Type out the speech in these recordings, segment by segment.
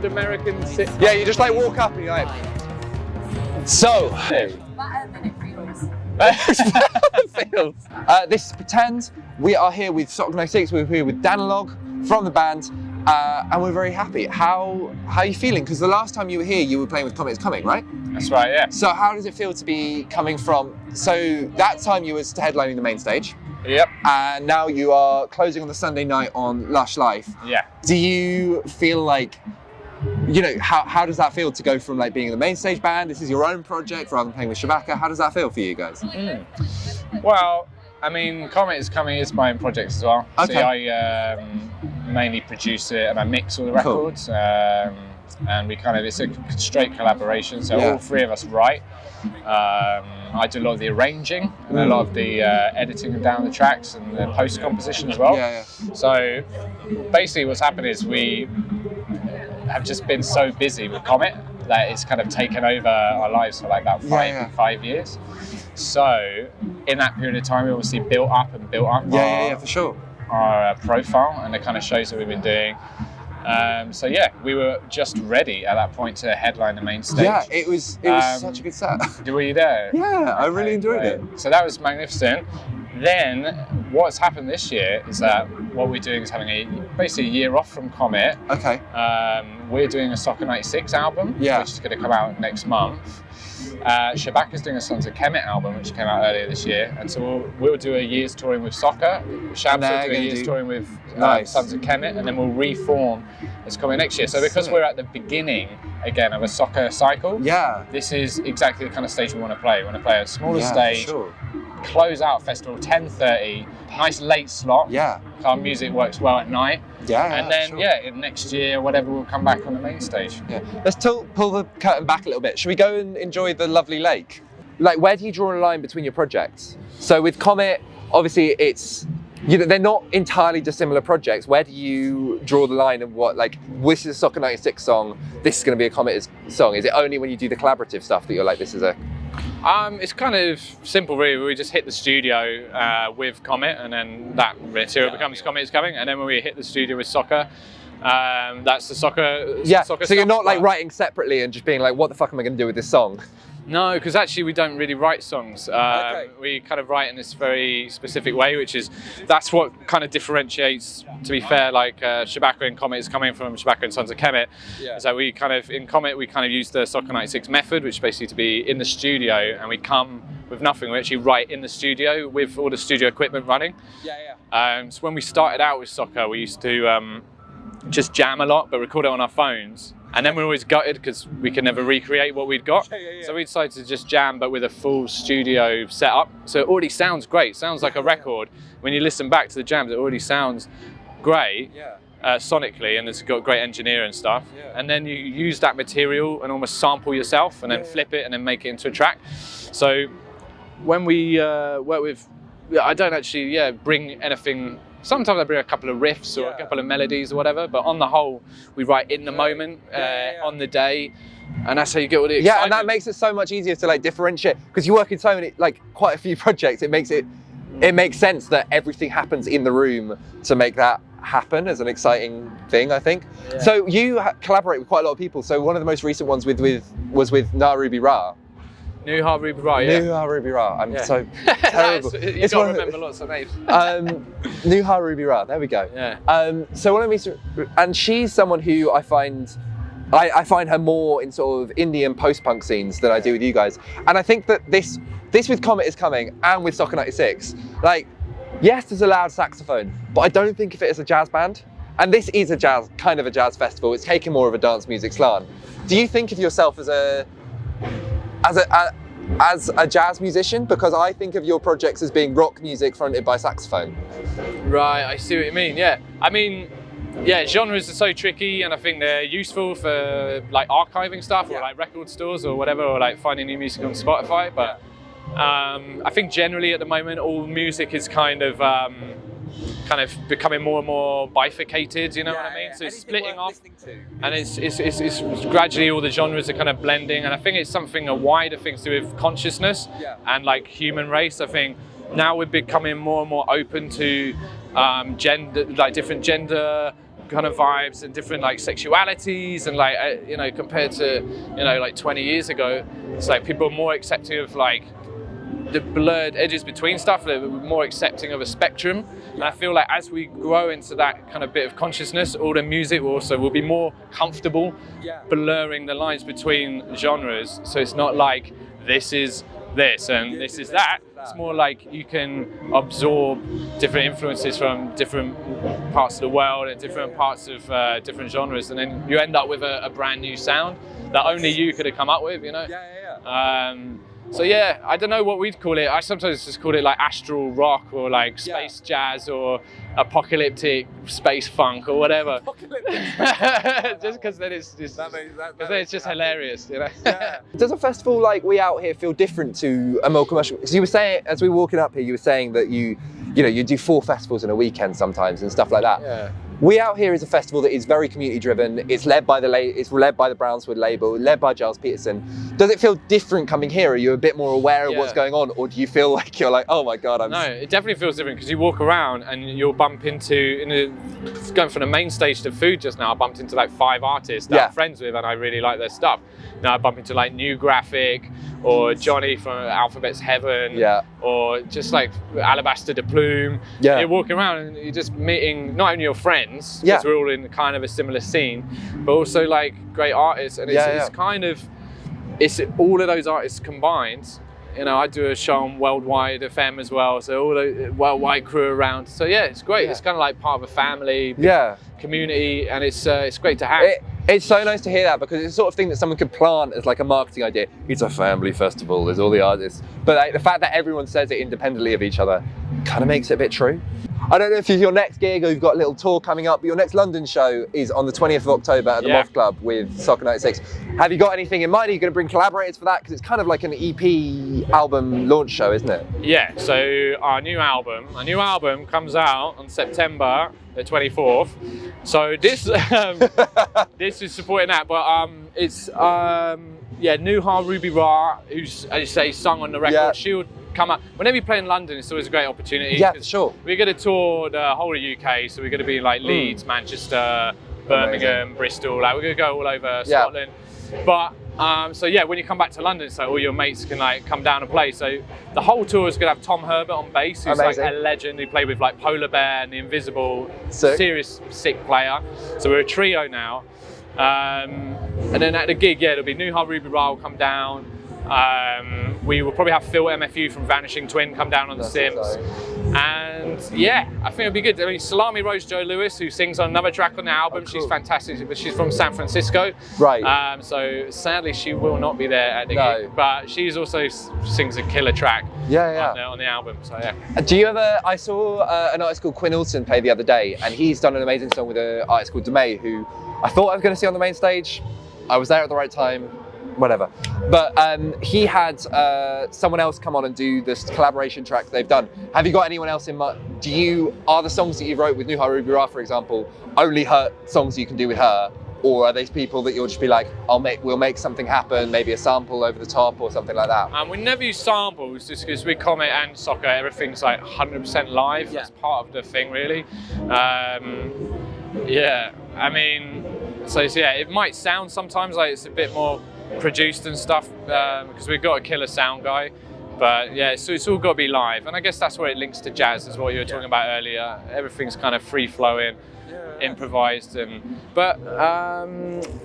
American sitcom. Yeah, you just like walk up and you're like, so. This is Pretend. We are here with Soccer96. We're here with Danalogue from the band, and we're very happy. How are you feeling? Because the last time you were here, you were playing with Comet is Coming, right? That's right, yeah. So how does it feel to be coming from? So that time you were headlining the main stage. Yep. And now you are closing on the Sunday night on Lush Life. Yeah. Do you feel like, you know, how does that feel to go from like being in the main stage band? This is your own project rather than playing with Shabaka. How does that feel for you guys? Well, I mean, Comet is Coming is my own project as well. Okay. So I mainly produce it and I mix all the records. Cool. And we it's a straight collaboration. So all three of us write. I do a lot of the arranging and a lot of the editing down the tracks and the post composition as well. Yeah. So basically what's happened is we have just been so busy with Comet that it's kind of taken over our lives for like about 5 years. So in that period of time we obviously built up For sure. our profile and the kind of shows that we've been doing. So yeah, we were just ready at that point to headline the main stage. Yeah, it was such a good set. Were you there? Yeah, I really enjoyed it. So that was magnificent. Then what's happened this year is that what we're doing is having basically a year off from Comet. Okay. We're doing a Soccer96 album, which is going to come out next month. Shabaka's doing a Sons of Kemet album, which came out earlier this year, and so we'll do a year's touring with Soccer. Shabs will do a year's touring with Sons of Kemet, and then we'll reform as Comet next year. So because we're at the beginning again of a Soccer cycle, this is exactly the kind of stage we want to play. We want to play a smaller stage, close out festival 10:30, nice late slot. Yeah, our music works well at night. And then next year, whatever, we'll come back on the main stage. Let's pull the curtain back a little bit. Should we go and enjoy the lovely lake? Like, where do you draw a line between your projects? So with Comet, obviously it's, you know, they're not entirely dissimilar projects. Where do you draw the line of what, like, this is a Soccer96 song, this is going to be a Comet song? Is it only when you do the collaborative stuff that you're like, this is a... It's kind of simple, really. We just hit the studio with Comet, and then that material becomes Comet is Coming. And then when we hit the studio with Soccer, that's the Soccer. Soccer so you're not like writing separately and just being like, what the fuck am I going to do with this song? No, because actually we don't really write songs. We kind of write in this very specific way, that's what kind of differentiates, to be fair, like Shabaka and Comet is coming from Shabaka and Sons of Kemet. So we kind of, in Comet, we kind of use the Soccer96 method, which is basically to be in the studio, and we come with nothing. We actually write in the studio with all the studio equipment running. So when we started out with Soccer, we used to just jam a lot, but record it on our phones. And then we're always gutted because we can never recreate what we'd got. So we decided to just jam, but with a full studio setup. So it already sounds great. Sounds like a record. When you listen back to the jams, it already sounds great sonically, and it's got great engineering and stuff. And then you use that material and almost sample yourself, and then flip it and then make it into a track. So when we work with, I don't actually bring anything. Sometimes I bring a couple of riffs or a couple of melodies or whatever, but on the whole, we write in the moment, on the day, and that's how you get all the excitement. Yeah, and that makes it so much easier to like differentiate, because you work in so many, like quite a few projects. It makes sense that everything happens in the room to make that happen as an exciting thing, I think. So you collaborate with quite a lot of people. So one of the most recent ones was with Na Ruby Ra. Nuha Ruby Ra, Nuha Ruby Ra. I'm so terrible. You can't remember lots of names. Nuha Ruby Ra. There we go. So one of me, and she's someone who I find her more in sort of indie and post-punk scenes than I do with you guys. And I think that this with Comet is Coming and with Soccer96, like, yes, there's a loud saxophone, but I don't think of it as a jazz band. And this is a jazz festival. It's taking more of a dance music slant. Do you think of yourself as a jazz musician? Because I think of your projects as being rock music fronted by saxophone. Right, I see what you mean, I mean, genres are so tricky, and I think they're useful for like archiving stuff or like record stores or whatever, or like finding new music on Spotify, but I think generally at the moment all music is kind of becoming more and more bifurcated, you know what I mean? So it's splitting off, and it's gradually all the genres are kind of blending, and I think it's a wider thing to do with consciousness and like human race. I think now we're becoming more and more open to gender, like different gender kind of vibes and different like sexualities, and like you know, compared to, you know, like 20 years ago, it's like people are more accepting of like the blurred edges between stuff. They're more accepting of a spectrum, and I feel like as we grow into that kind of bit of consciousness, all the music will be more comfortable blurring the lines between genres. So it's not like this is this and this is that. It's more like you can absorb different influences from different parts of the world and different parts of different genres, and then you end up with a brand new sound that only you could have come up with, you know. So yeah, I don't know what we'd call it. I sometimes just call it like astral rock, or like space jazz, or apocalyptic space funk, or whatever. Just because then it's just hilarious, you know. Does a festival like We Out Here feel different to a more commercial? Because you were saying, as we were walking up here, you were saying that you do 4 festivals in a weekend sometimes and stuff like that. Yeah. We Out Here is a festival that is very community driven. It's led by the Brownswood label, led by Giles Peterson. Does it feel different coming here? Are you a bit more aware of what's going on, or do you feel like you're like, oh my god, No, it definitely feels different, because you walk around and you'll bump into, going from the main stage to food just now, I bumped into like 5 artists that I'm friends with and I really like their stuff. Now I bump into like New Graphic, or Johnny from Alphabet's Heaven, or just like Alabaster de Plume. You're walking around and you're just meeting not only your friends, because we're all in kind of a similar scene, but also like great artists, and it's kind of, it's all of those artists combined. You know, I do a show on Worldwide FM as well, so all the Worldwide crew around. So yeah, it's great. It's kind of like part of a family, community, and it's great to have. It's so nice to hear that, because it's the sort of thing that someone could plant as like a marketing idea. It's a family festival, there's all the artists. But like, the fact that everyone says it independently of each other kind of makes it a bit true. I don't know if it's your next gig or you've got a little tour coming up, but your next London show is on the 20th of October at the Moth Club with Soccer96. Have you got anything in mind? Are you going to bring collaborators for that? Because it's kind of like an EP album launch show, isn't it? Yeah, so our new album comes out on September the 24th. So this this is supporting that, but it's Nuha Ruby Ra, who's, as you say, sung on the record. She'll come up whenever you play in London. It's always a great opportunity. Yeah, for sure. We're going to tour the whole of UK, so we're going to be like Leeds, Manchester, Birmingham, Bristol. Like, we're going to go all over Scotland. But so yeah, when you come back to London, so all your mates can like come down and play. So the whole tour is going to have Tom Herbert on bass, who's like a legend. He played with like Polar Bear and The Invisible. Serious sick player. So we're a trio now. And then at the gig, it'll be Nuha Ruby Ra will come down. We will probably have Phil MFU from Vanishing Twin come down on the Sims. And yeah, I think it'll be good. I mean, Salami Rose Jo Lewis, who sings on another track on the album, she's fantastic, but she's from San Francisco. Right. So sadly, she will not be there at the gig, but she's also sings a killer track on the album. So yeah. Do you ever? I saw an artist called Quinn Alston play the other day, and he's done an amazing song with an artist called Demay, who I thought I was going to see on the main stage. I was there at the right time. Whatever, but he had someone else come on and do this collaboration track they've done. Have you got anyone else in mind? Are the songs that you wrote with Nuha Ruby Ra, for example, only her songs you can do with her, or are these people that you'll just be like, we'll make something happen, maybe a sample over the top or something like that? We never use samples, just because with Comet and Soccer, everything's like 100% live. That's part of the thing, really. Yeah, I mean, so yeah, it might sound sometimes like it's a bit more produced and stuff, because we've got a killer sound guy, but yeah, so it's all got to be live, and I guess that's where it links to jazz, is what you were talking about earlier. Everything's kind of free flowing, improvised, but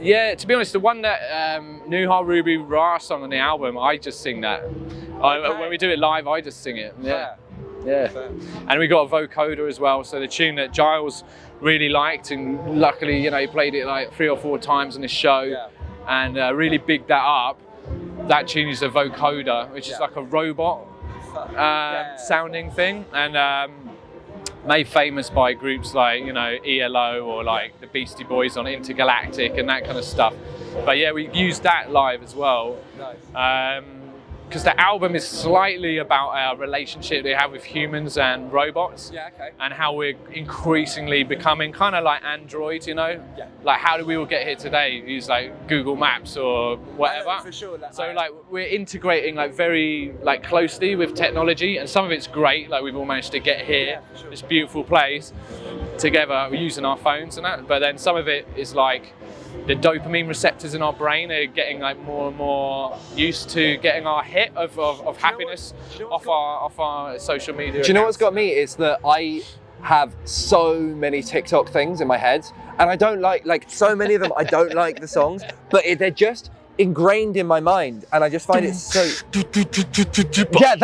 yeah, to be honest, the one that Nuha Ruby Ra song on the album, I just sing that. When we do it live, I just sing it. Yeah. And we got a vocoder as well, so the tune that Giles really liked, and luckily, you know, he played it like 3 or 4 times on his show. And really bigged that up. That tune is a vocoder, which is like a robot sounding thing, and made famous by groups like, you know, ELO or like the Beastie Boys on Intergalactic and that kind of stuff. But yeah, we used that live as well. Because the album is slightly about our relationship they have with humans and robots, and how we're increasingly becoming kind of like androids, you know? Like, how do we all get here today? Use like Google Maps or whatever. For sure. So like, we're integrating like very like closely with technology, and some of it's great, like we've all managed to get here, this beautiful place. together using our phones and that, but then some of it is like the dopamine receptors in our brain are getting like more and more used to getting our hit of happiness off our social media. Do you know what's got me is that I have so many TikTok things in my head, and I don't like so many of them. I don't like the songs, but they're just ingrained in my mind, and I just find it so yeah,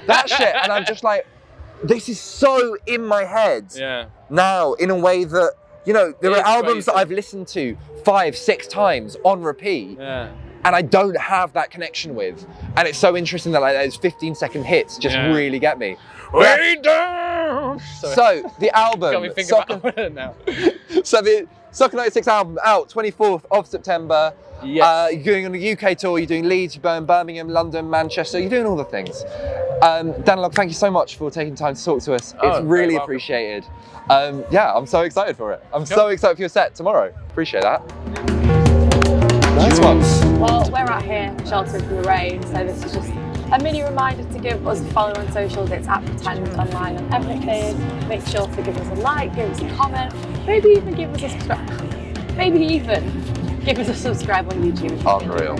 that shit, and I'm just like, this is so in my head now in a way that, you know, there are albums that I've listened to 5-6 times on repeat, and I don't have that connection with, and it's so interesting that like those 15-second hits just really get me. Way down. So the album, got me thinking about it now. So the Soccer96 album out 24th of September. Yes. You're going on a UK tour, you're doing Leeds, you're going Birmingham, London, Manchester, you're doing all the things. Danalogue, thank you so much for taking time to talk to us. It's really appreciated. Yeah, I'm so excited for it. I'm so excited for your set tomorrow. Appreciate that. Nice one. Well, we're out here sheltered from the rain, so this is just a mini reminder to give us a follow on socials. It's at Pretend Online on everything. Make sure to give us a like, give us a comment, maybe even give us a subscribe. Maybe even give us a subscribe on YouTube. Unreal.